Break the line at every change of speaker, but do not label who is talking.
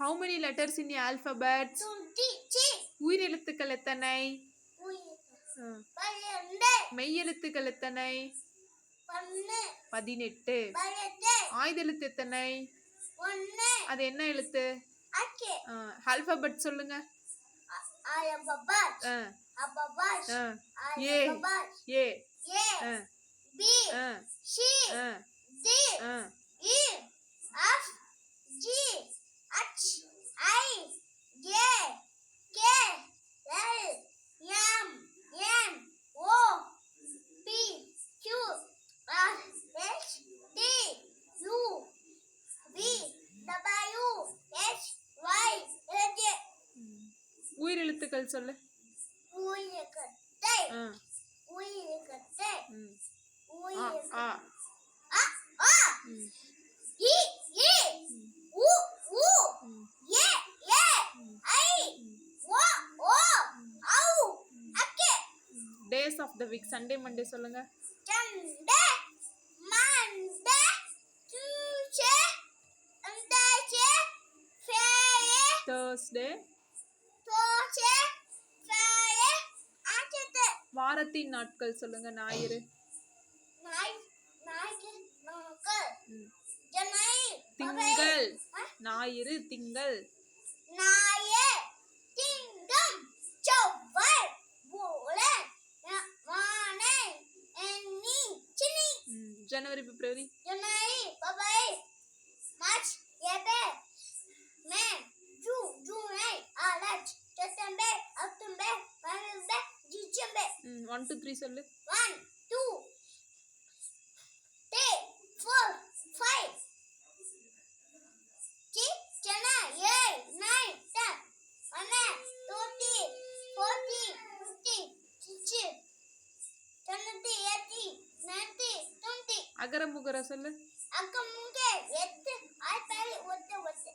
How many letters in your alphabet? உயிரெழுத்துக்கள் எத்தனை? மெய்யெழுத்துக்கள் எத்தனை? 18. ஆயுதெழுத்து எத்தனை? அது என்ன எழுத்து? ஆல்பபெட் சொல்லுங்க. ஏ ஏ
B C D E F G H I J K L M N O P Q R S T U V W X Y Z.
உயிரெழுத்துக்கள் சொல்லு.
உயிரெழுத்தை உயிரெழுத்தை
ஆ
இ இ உ உ ஏ ஏ ஐ ஓ ஓ ஔ அக்கே.
Days of the week Sunday Monday சொல்லுங்க.
Sunday Monday Tuesday Wednesday Friday
Thursday
Thursday Friday Saturday.
வாரத்தின் நாட்கள் சொல்லுங்க. ஞாயிறு திங்கள். ஞாயிறு திங்கள்.
ஞாயிறு திங்கள் செவ்வாய் புதன் வியாழன் வெள்ளி சனி.
January February
January February March April May June July August September October November December.
1 2 3 சொல்லு.
1 2 3 4 5 6 7 8 9 10 11 12 14 15 16 17 18 19 20.
அகர முகர சொல்லு.
அக்கமுங்க எட்டு ஆய்ப்பாரி ஒட்டு ஒட்டு.